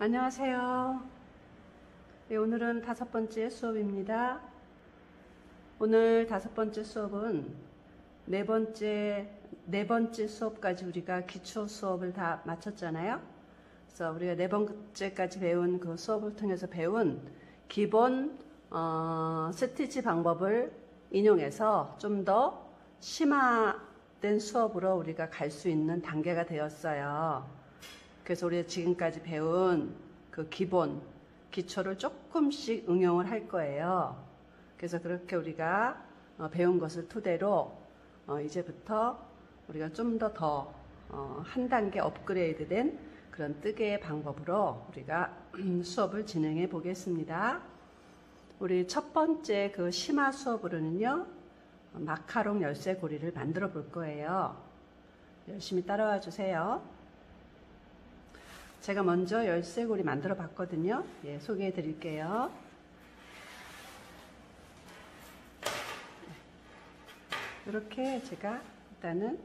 안녕하세요. 네, 오늘은 5번째 수업입니다. 오늘 5번째 수업은 네 번째 수업까지 우리가 기초 수업을 다 마쳤잖아요. 그래서 우리가 네 번째까지 배운 그 수업을 통해서 배운 기본 스티치 방법을 인용해서 좀 더 심화된 수업으로 우리가 갈 수 있는 단계가 되었어요. 그래서 우리가 지금까지 배운 그 기본, 기초를 조금씩 응용을 할 거예요. 그래서 그렇게 우리가 배운 것을 토대로 이제부터 우리가 좀 더 한 단계 업그레이드된 그런 뜨개의 방법으로 우리가 수업을 진행해 보겠습니다. 우리 첫 번째 그 심화 수업으로는요, 마카롱 열쇠고리를 만들어 볼 거예요. 열심히 따라와 주세요. 제가 먼저 열쇠고리 만들어 봤거든요. 예, 소개해 드릴게요. 이렇게 제가 일단은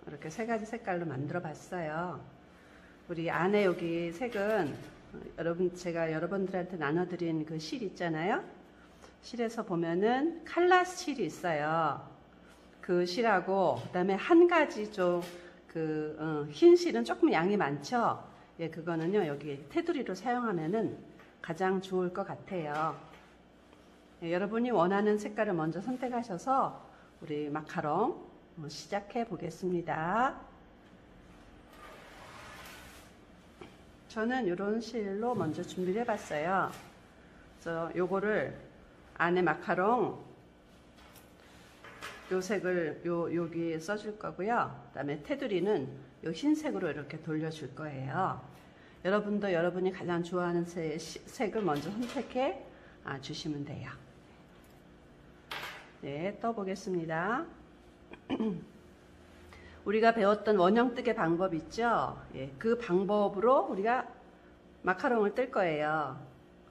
이렇게 3가지 색깔로 만들어 봤어요. 우리 안에 여기 색은 제가 여러분들한테 나눠드린 그 실 있잖아요. 실에서 보면은 칼라 실이 있어요. 그 실하고 그다음에 한 가지 좀 흰 실은 조금 양이 많죠. 예, 그거는요 여기 테두리로 사용하면은 가장 좋을 것 같아요. 예, 여러분이 원하는 색깔을 먼저 선택하셔서 우리 마카롱 시작해 보겠습니다. 저는 이런 실로 먼저 준비를 해봤어요. 그래서 요거를 안에 마카롱 요 색을 여기에 써줄 거고요. 그 다음에 테두리는 요 흰색으로 이렇게 돌려줄 거예요. 여러분도 여러분이 가장 좋아하는 색을 먼저 선택해 주시면 돼요. 네, 떠보겠습니다. 우리가 배웠던 원형 뜨개 방법 있죠? 예, 그 방법으로 우리가 마카롱을 뜰 거예요.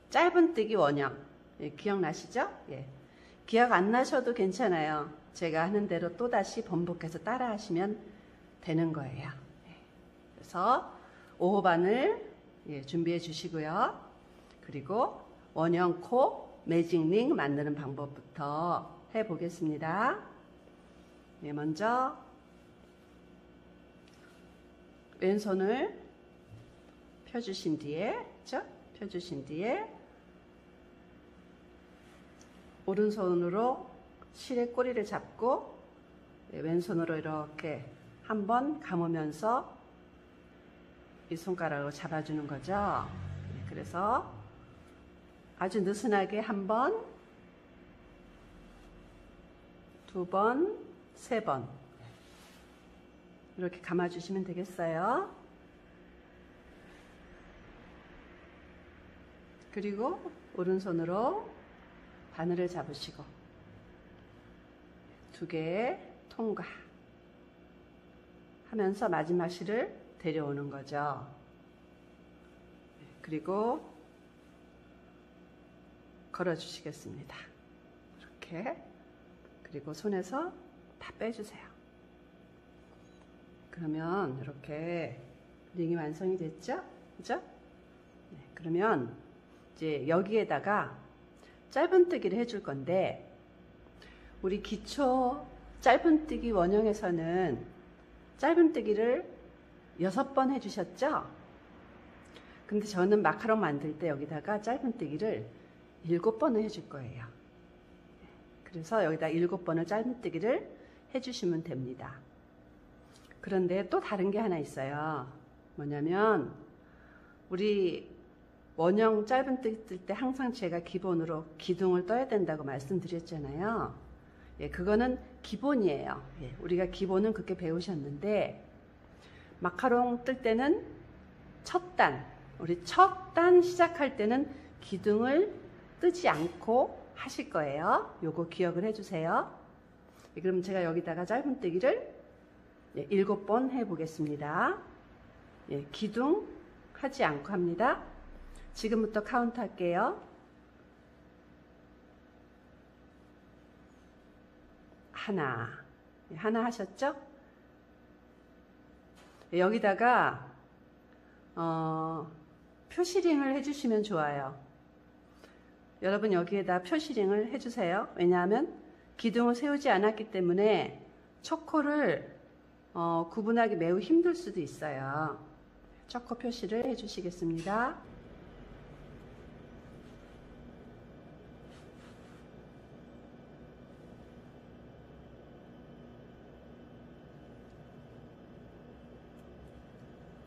짧은 뜨기 원형. 예, 기억나시죠? 예. 기억 안 나셔도 괜찮아요. 제가 하는 대로 또다시 반복해서 따라 하시면 되는 거예요. 그래서 5호반을 준비해 주시고요. 그리고 원형 코 매직링 만드는 방법부터 해 보겠습니다. 먼저 왼손을 펴주신 뒤에, 그렇죠? 펴주신 뒤에 오른손으로 실의 꼬리를 잡고 왼손으로 이렇게 한번 감으면서 이 손가락으로 잡아주는 거죠. 그래서 아주 느슨하게 한 번, 2번, 3번 이렇게 감아주시면 되겠어요. 그리고 오른손으로 바늘을 잡으시고 2개 통과 하면서 마지막 실을 데려오는 거죠. 그리고 걸어 주시겠습니다. 이렇게. 그리고 손에서 다 빼주세요. 그러면 이렇게 링이 완성이 됐죠? 그죠? 네, 그러면 이제 여기에다가 짧은뜨기를 해줄 건데, 우리 기초 짧은뜨기 원형에서는 짧은뜨기를 6번 해주셨죠? 근데 저는 마카롱 만들 때 여기다가 짧은뜨기를 7번을 해줄 거예요. 그래서 여기다 7번을 짧은뜨기를 해주시면 됩니다. 그런데 또 다른 게 하나 있어요. 뭐냐면 우리 원형 짧은뜨기 뜰 때 항상 제가 기본으로 기둥을 떠야 된다고 말씀드렸잖아요. 예, 그거는 기본이에요. 예, 우리가 기본은 그렇게 배우셨는데, 마카롱 뜰 때는 우리 첫 단 시작할 때는 기둥을 뜨지 않고 하실 거예요. 요거 기억을 해주세요. 예, 그럼 제가 여기다가 짧은뜨기를 7번 해보겠습니다. 예, 기둥 하지 않고 합니다. 지금부터 카운트 할게요. 하나 하셨죠? 여기다가 표시링을 해주시면 좋아요. 여러분 여기에다 표시링을 해주세요. 왜냐하면 기둥을 세우지 않았기 때문에 초코를 구분하기 매우 힘들 수도 있어요. 초코 표시를 해주시겠습니다.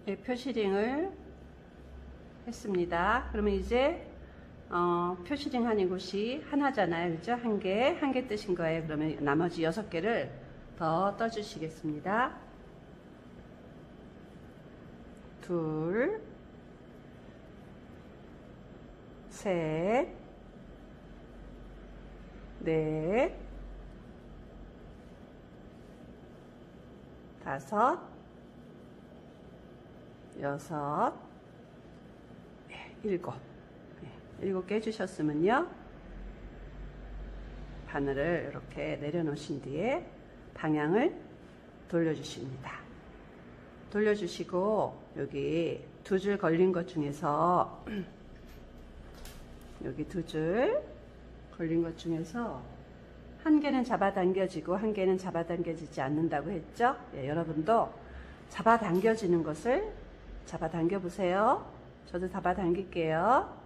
네, 표시링을 했습니다. 그러면 이제 표시링 한 이곳이 하나잖아요. 그죠? 한 개 뜨신 거예요. 그러면 나머지 6개를 더 떠주시겠습니다. 둘, 셋, 넷, 다섯, 여섯, 일곱. 7개 해주셨으면요. 바늘을 이렇게 내려놓으신 뒤에 방향을 돌려주십니다. 돌려주시고 여기 2줄 걸린 것 중에서 여기 2줄 걸린 것 중에서 한 개는 잡아당겨지고 한 개는 잡아당겨지지 않는다고 했죠? 예, 여러분도 잡아당겨지는 것을 잡아당겨 보세요. 저도 잡아당길게요.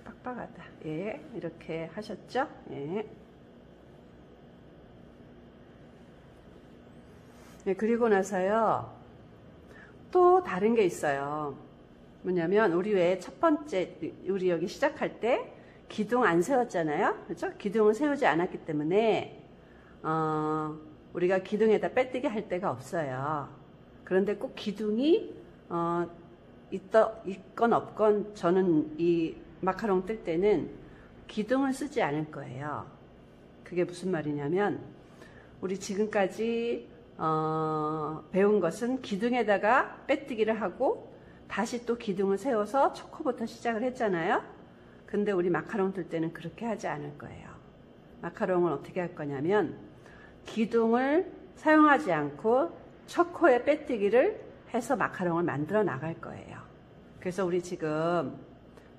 빡빡하다. 예, 이렇게 하셨죠? 예. 네, 그리고 나서요, 또 다른 게 있어요. 뭐냐면, 우리 왜 첫 번째, 우리 여기 시작할 때 기둥 안 세웠잖아요? 그죠? 기둥을 세우지 않았기 때문에, 우리가 기둥에다 빼뜨기 할 데가 없어요. 그런데 꼭 기둥이, 있건 없건 저는 이 마카롱 뜰 때는 기둥을 쓰지 않을 거예요. 그게 무슨 말이냐면, 우리 지금까지 배운 것은 기둥에다가 빼뜨기를 하고 다시 또 기둥을 세워서 초코부터 시작을 했잖아요. 근데 우리 마카롱 뜰 때는 그렇게 하지 않을 거예요. 마카롱을 어떻게 할 거냐면 기둥을 사용하지 않고 초코에 빼뜨기를 해서 마카롱을 만들어 나갈 거예요. 그래서 우리 지금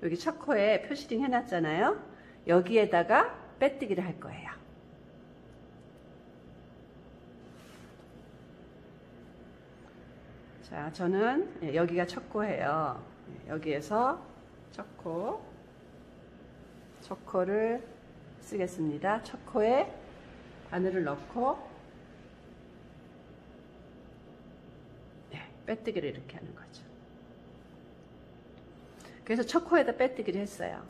여기 초코에 표시링 해놨잖아요. 여기에다가 빼뜨기를 할 거예요. 자, 저는 여기가 초코예요. 여기에서 초코를 쓰겠습니다. 초코에 바늘을 넣고 빼뜨기를 이렇게 하는 거죠. 그래서 초코에다 빼뜨기를 했어요.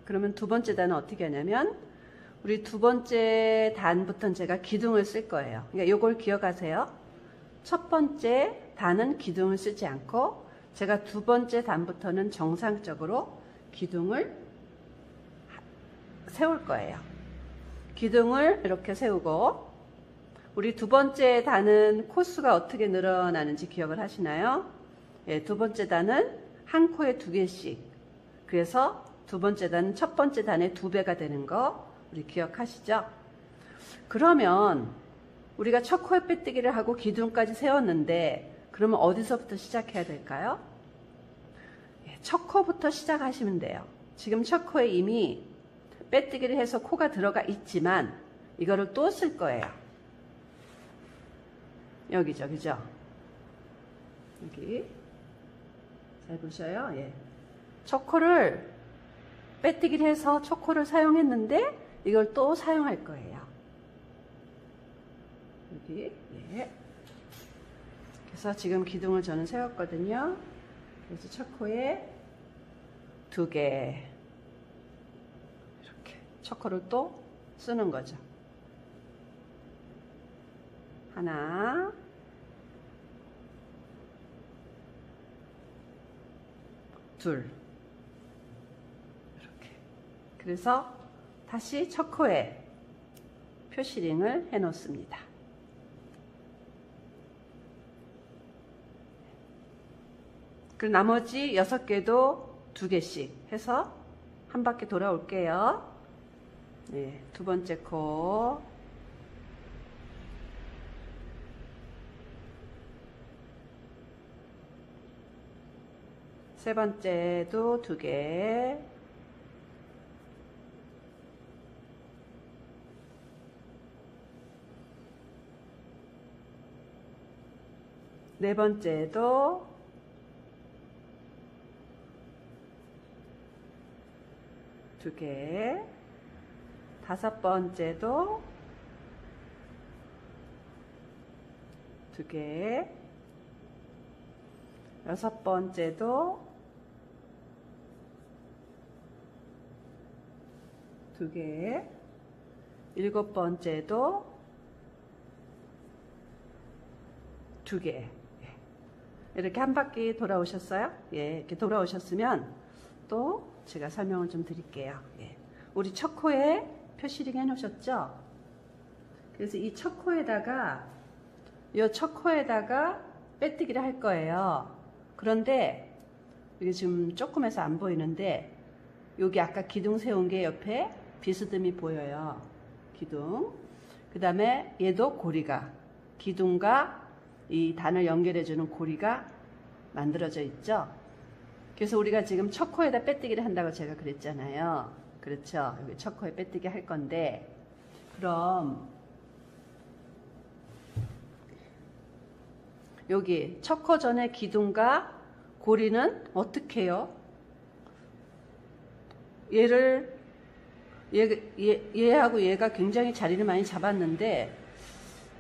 그러면 두 번째 단은 어떻게 하냐면 우리 두 번째 단부터는 제가 기둥을 쓸 거예요. 그러니까 이걸 기억하세요. 첫 번째 단은 기둥을 쓰지 않고 제가 두 번째 단부터는 정상적으로 기둥을 세울 거예요. 기둥을 이렇게 세우고 우리 두 번째 단은 코수가 어떻게 늘어나는지 기억을 하시나요? 예, 두 번째 단은 한 코에 2개씩. 그래서 두 번째 단은 첫 번째 단의 2배가 되는 거 우리 기억하시죠? 그러면 우리가 첫 코에 빼뜨기를 하고 기둥까지 세웠는데 그러면 어디서부터 시작해야 될까요? 예, 첫 코부터 시작하시면 돼요. 지금 첫 코에 이미 빼뜨기를 해서 코가 들어가 있지만 이거를 또 쓸 거예요. 여기죠, 그죠? 여기 잘 보셔요. 예. 첫 코를 빼뜨기를 해서 첫 코를 사용했는데 이걸 또 사용할 거예요. 여기, 예. 그래서 지금 기둥을 저는 세웠거든요. 그래서 첫 코에 2개. 이렇게. 첫 코를 또 쓰는 거죠. 하나. 둘. 이렇게. 그래서 다시 첫 코에 표시링을 해 놓습니다. 그리고 나머지 6개도 2개씩 해서 한 바퀴 돌아올게요. 네, 두 번째 코. 세 번째도 2개. 네 번째도 2개. 다섯 번째도 2개. 여섯 번째도 2개. 일곱 번째도 2개. 이렇게 한 바퀴 돌아오셨어요? 예, 이렇게 돌아오셨으면 또 제가 설명을 좀 드릴게요. 예. 우리 첫 코에 표시링 해 놓으셨죠? 그래서 이 첫 코에다가 빼뜨기를 할 거예요. 그런데 이게 지금 조금 해서 안 보이는데 여기 아까 기둥 세운 게 옆에 비스듬히 보여요. 기둥. 그 다음에 얘도 고리가, 기둥과 이 단을 연결해주는 고리가 만들어져 있죠. 그래서 우리가 지금 첫 코에다 빼뜨기를 한다고 제가 그랬잖아요. 그렇죠. 여기 첫 코에 빼뜨기 할 건데, 그럼 여기 첫 코 전에 기둥과 고리는 어떻게 해요? 얘하고 얘가 굉장히 자리를 많이 잡았는데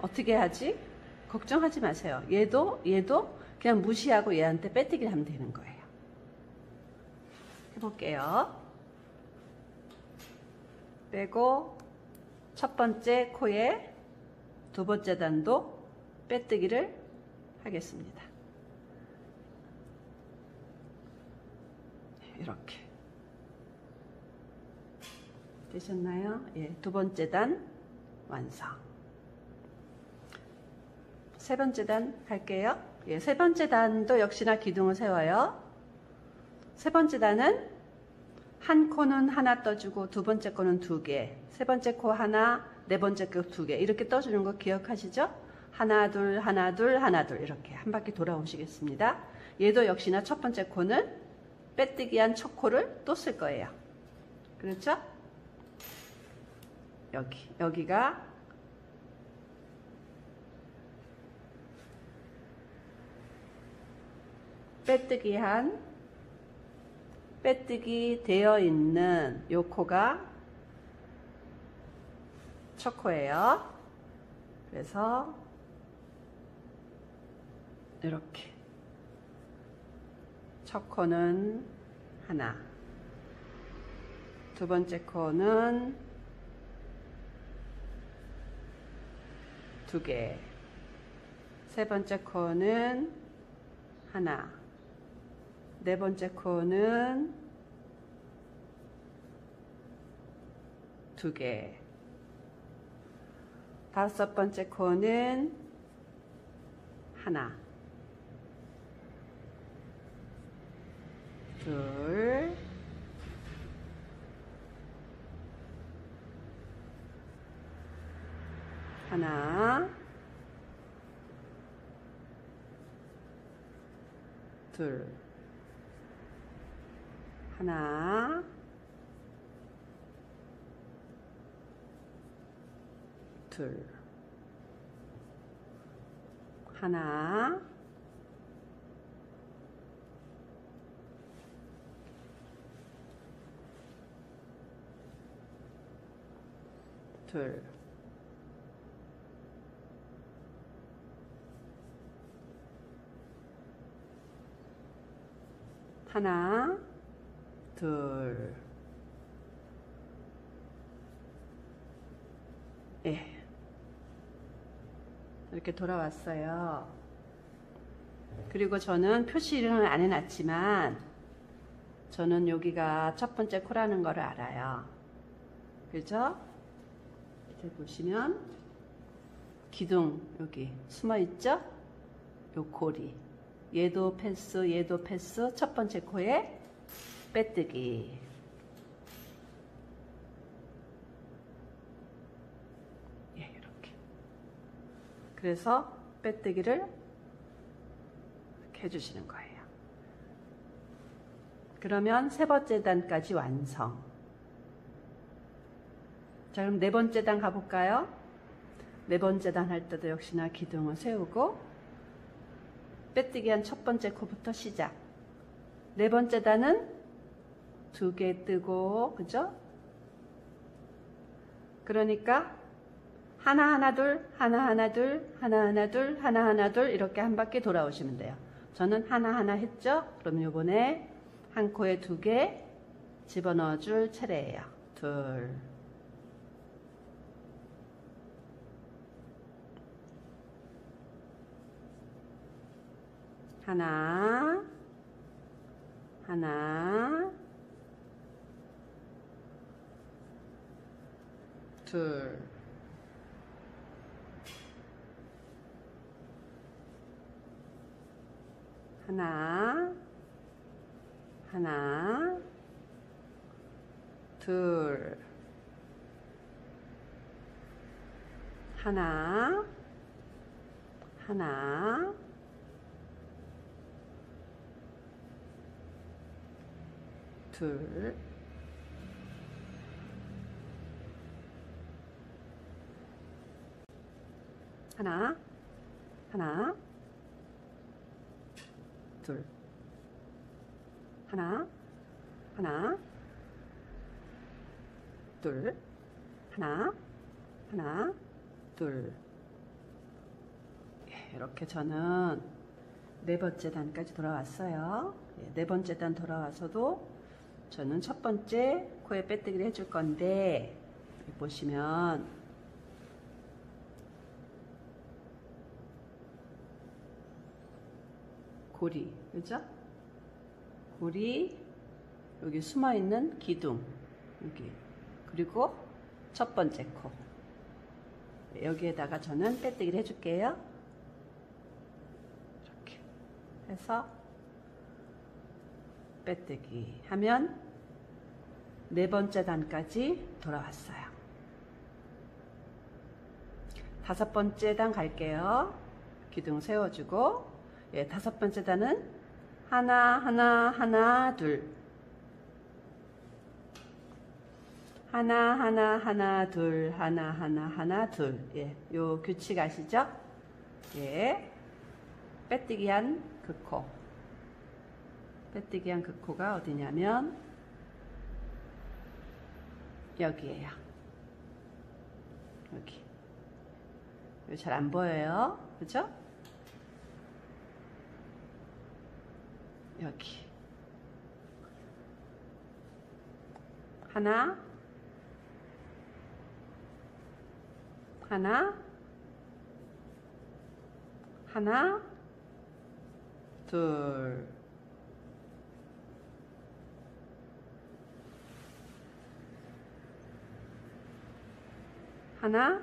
어떻게 하지? 걱정하지 마세요. 얘도 그냥 무시하고 얘한테 빼뜨기를 하면 되는 거예요. 해볼게요. 빼고 첫 번째 코에 두 번째 단도 빼뜨기를 하겠습니다. 이렇게 되셨나요? 예, 두 번째 단 완성. 세 번째 단 갈게요. 예, 세 번째 단도 역시나 기둥을 세워요. 세 번째 단은 한 코는 하나 떠주고 두 번째 코는 2개, 세 번째 코 하나, 네 번째 코 2개 이렇게 떠주는 거 기억하시죠? 하나 둘 하나 둘 하나 둘 이렇게 한 바퀴 돌아오시겠습니다. 얘도 역시나 첫 번째 코는 빼뜨기한 첫 코를 또 쓸 거예요. 그렇죠? 여기가 빼뜨기 되어 있는 요 코가 첫 코예요. 그래서 이렇게 첫 코는 하나, 두 번째 코는 2개, 세 번째 코는 하나, 네 번째 코는 2개, 다섯 번째 코는 하나, 둘, 하나, 둘, 하나, 둘, 하나, 둘, 하나, 둘, 예. 이렇게 돌아왔어요. 그리고 저는 표시를 안 해놨지만 저는 여기가 첫 번째 코라는 거를 알아요. 그죠? 밑에 보시면 기둥 여기 숨어 있죠? 요 고리. 얘도 패스, 얘도 패스. 첫 번째 코에 빼뜨기. 예, 이렇게. 그래서 빼뜨기를 이렇게 해주시는 거예요. 그러면 세 번째 단까지 완성. 자, 그럼 네 번째 단 가볼까요? 네 번째 단 할 때도 역시나 기둥을 세우고 빼뜨기 한 첫 번째 코부터 시작. 네 번째 단은 두 개 뜨고, 그죠? 그러니까 하나 하나 둘, 하나 하나 둘, 하나 하나 둘, 하나 하나 둘 이렇게 한 바퀴 돌아오시면 돼요. 저는 하나 하나 했죠? 그럼 요번에 한 코에 두 개 집어넣어 줄 차례예요. 둘. 하나, 하나, 둘, 하나, 하나, 둘, 하나, 하나, 둘, 하나, 하나, 둘, 하나, 하나, 둘, 하나, 하나, 둘. 이렇게 저는 네 번째 단까지 돌아왔어요. 네 번째 단 돌아와서도 저는 첫 번째 코에 빼뜨기를 해줄 건데, 여기 보시면 고리, 그죠? 고리, 여기 숨어있는 기둥, 여기, 그리고 첫 번째 코. 여기에다가 저는 빼뜨기를 해줄게요. 이렇게 해서 빼뜨기 하면 네 번째 단까지 돌아왔어요. 다섯 번째 단 갈게요. 기둥 세워주고, 예, 다섯 번째 단은 하나, 하나, 하나, 둘. 하나, 하나, 하나, 둘, 하나, 하나, 하나, 둘. 예, 요 규칙 아시죠? 예. 빼뜨기 한 그 코. 빼뜨기 한 그 코가 어디냐면, 여기에요. 여기. 여기 잘 안 보여요. 그죠? 여기. 하나, 하나, 하나, 둘, 하나,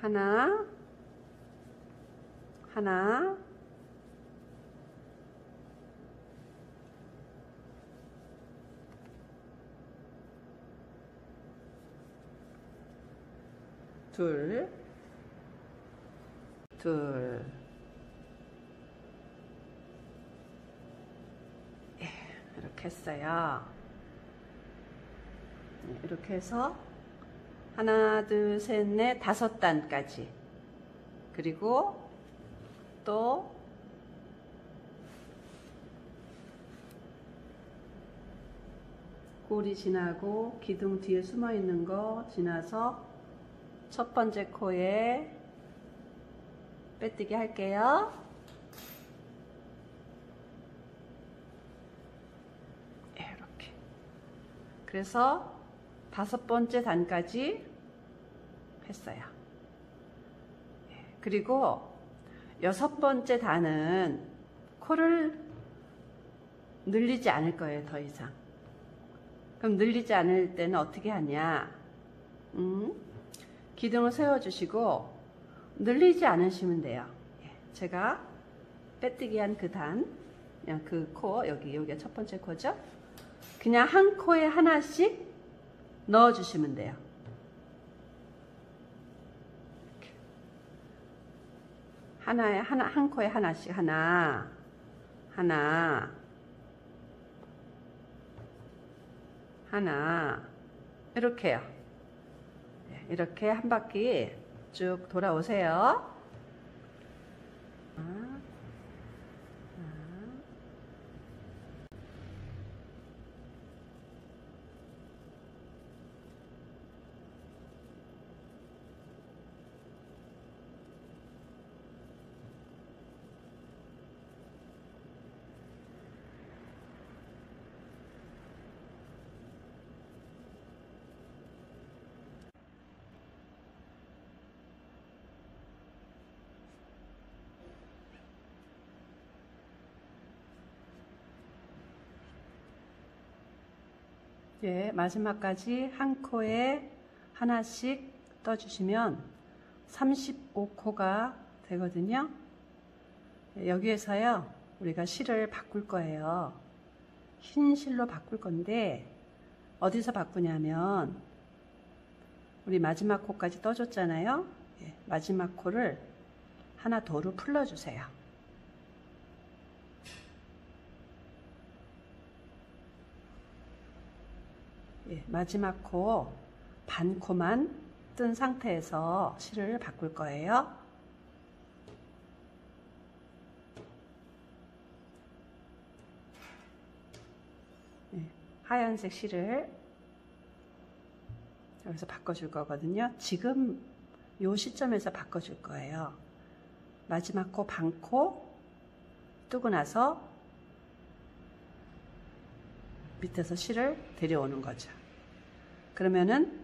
하나, 하나, 둘, 둘. 예, 이렇게 했어요. 이렇게 해서 하나, 둘, 셋, 넷, 다섯 단까지. 그리고 또 꼬리 지나고 기둥 뒤에 숨어 있는 거 지나서 첫 번째 코에 빼뜨기 할게요. 이렇게. 그래서 다섯 번째 단까지 했어요. 그리고 여섯 번째 단은 코를 늘리지 않을 거예요, 더 이상. 그럼 늘리지 않을 때는 어떻게 하냐? 기둥을 세워주시고 늘리지 않으시면 돼요. 예. 제가 빼뜨기 한 그 단, 그 코, 여기가 첫 번째 코죠? 그냥 한 코에 하나씩 넣어주시면 돼요. 한 코에 하나씩, 하나, 이렇게요. 이렇게 한 바퀴 쭉 돌아오세요. 예, 마지막까지 한 코에 하나씩 떠주시면 35코가 되거든요. 여기에서요, 우리가 실을 바꿀 거예요. 흰 실로 바꿀 건데, 어디서 바꾸냐면, 우리 마지막 코까지 떠줬잖아요. 예, 마지막 코를 하나 도로 풀러주세요. 예, 마지막 코 반 코만 뜬 상태에서 실을 바꿀 거예요. 예, 하얀색 실을 여기서 바꿔줄 거거든요. 지금 이 시점에서 바꿔줄 거예요. 마지막 코 반 코 뜨고 나서 밑에서 실을 데려오는 거죠. 그러면은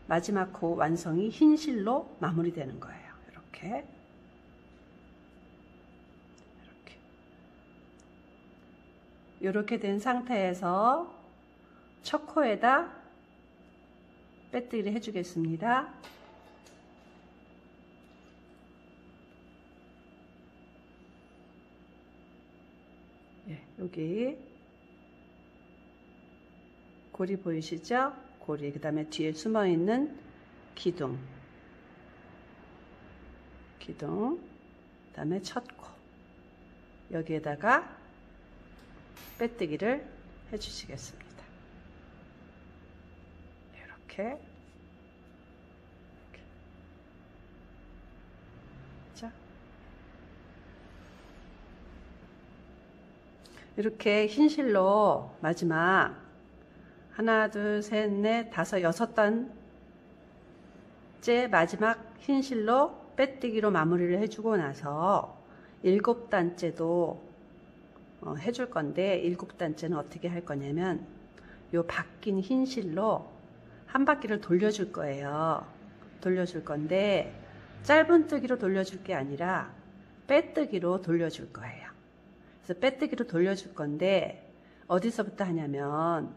마지막 코 완성이 흰 실로 마무리되는 거예요. 이렇게 된 상태에서 첫 코에다 빼뜨기를 해주겠습니다. 예, 여기 고리 보이시죠? 고리, 그 다음에 뒤에 숨어있는 기둥, 그 다음에 첫 코, 여기에다가 빼뜨기를 해주시겠습니다. 이렇게. 자, 이렇게 흰 실로 마지막 하나, 둘, 셋, 넷, 다섯, 여섯 단째 마지막 흰 실로 빼뜨기로 마무리를 해주고 나서 일곱 단째도 해줄 건데, 일곱 단째는 어떻게 할 거냐면 요 바뀐 흰 실로 한 바퀴를 돌려줄 거예요. 돌려줄 건데 짧은 뜨기로 돌려줄 게 아니라 빼뜨기로 돌려줄 거예요. 그래서 빼뜨기로 돌려줄 건데 어디서부터 하냐면,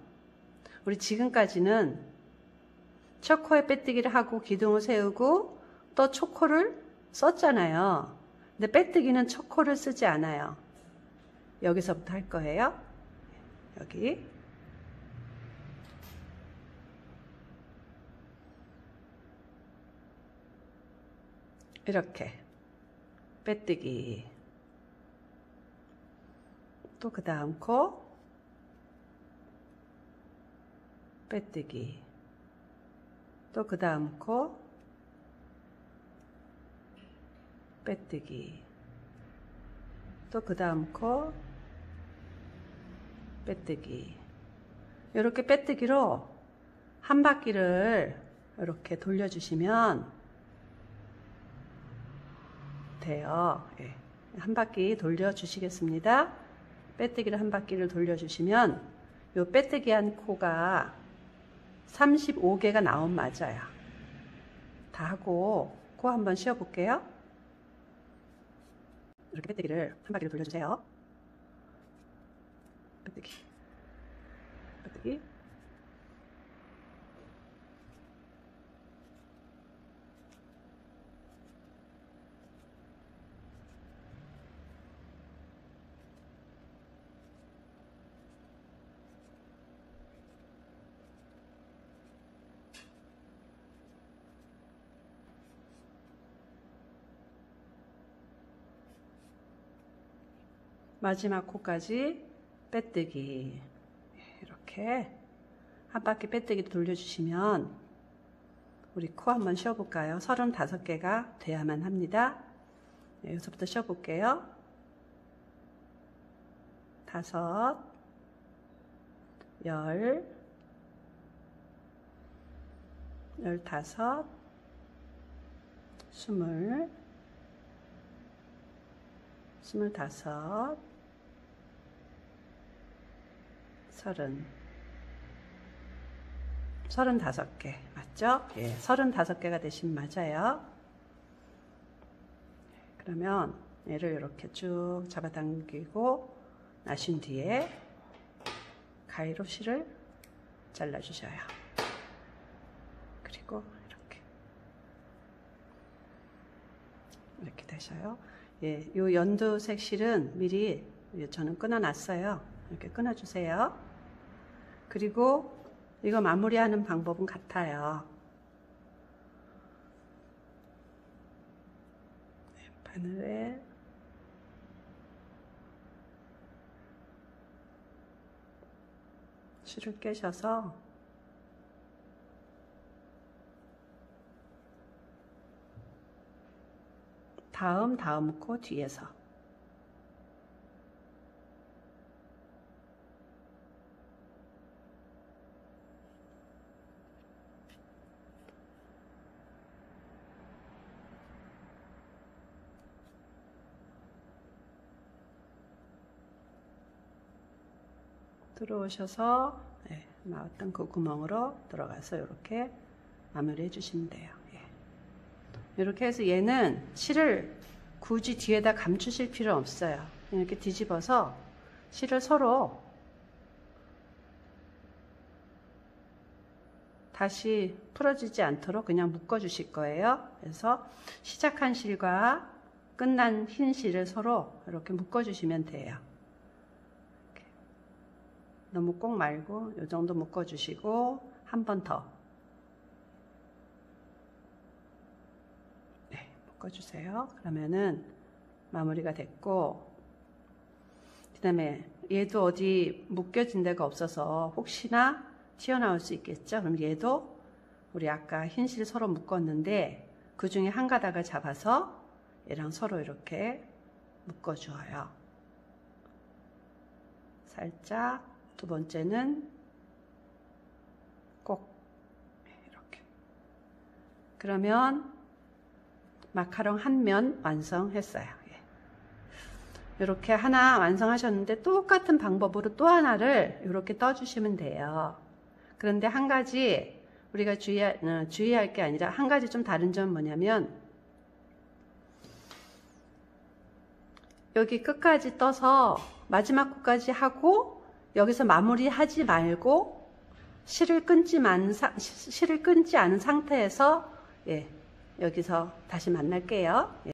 우리 지금까지는 첫 코에 빼뜨기를 하고 기둥을 세우고 또 초코를 썼잖아요. 근데 빼뜨기는 첫 코를 쓰지 않아요. 여기서부터 할 거예요. 여기. 이렇게 빼뜨기. 또 그 다음 코 빼뜨기. 또 그 다음 코 빼뜨기. 또 그 다음 코 빼뜨기. 이렇게 빼뜨기로 한 바퀴를 이렇게 돌려주시면 돼요. 예. 한 바퀴 돌려주시겠습니다. 빼뜨기를 한 바퀴를 돌려주시면 요 빼뜨기 한 코가 35개가 나온 맞아요. 다 하고 코 한번 쉬어 볼게요. 이렇게 빼뜨기를 한 바퀴를 돌려주세요. 빼뜨기. 마지막 코까지 빼뜨기. 이렇게 한 바퀴 빼뜨기 돌려주시면 우리 코 한번 쉬어볼까요? 35개가 돼야만 합니다. 여기서부터 쉬어볼게요. 5, 10, 15, 20, 25, 30, 35개 맞죠? 예, 35개가 되시면 맞아요. 그러면 얘를 이렇게 쭉 잡아당기고 나신 뒤에 가위로 실을 잘라주셔요. 그리고 이렇게 되셔요. 예, 요 연두색 실은 미리 저는 끊어놨어요. 이렇게 끊어주세요. 그리고 이거 마무리하는 방법은 같아요. 바늘에 실을 깨셔서 다음 코 뒤에서 들어오셔서 나왔던 그 구멍으로 들어가서 이렇게 마무리해 주시면 돼요. 이렇게 해서 얘는 실을 굳이 뒤에다 감추실 필요 없어요. 이렇게 뒤집어서 실을 서로 다시 풀어지지 않도록 그냥 묶어 주실 거예요. 그래서 시작한 실과 끝난 흰 실을 서로 이렇게 묶어 주시면 돼요. 이렇게. 너무 꼭 말고 이 정도 묶어 주시고 한 번 더 묶어주세요. 그러면은 마무리가 됐고, 그 다음에 얘도 어디 묶여진 데가 없어서 혹시나 튀어나올 수 있겠죠. 그럼 얘도 우리 아까 흰실 서로 묶었는데 그 중에 한 가닥을 잡아서 얘랑 서로 이렇게 묶어주어요. 살짝. 두 번째는 꼭 이렇게. 그러면 마카롱 한 면 완성했어요. 이렇게 하나 완성하셨는데 똑같은 방법으로 또 하나를 이렇게 떠주시면 돼요. 그런데 한 가지 우리가 주의할 게 아니라 한 가지 좀 다른 점은 뭐냐면 여기 끝까지 떠서 마지막 코까지 하고 여기서 마무리하지 말고 실을 끊지 않은 상태에서 여기서 다시 만날게요.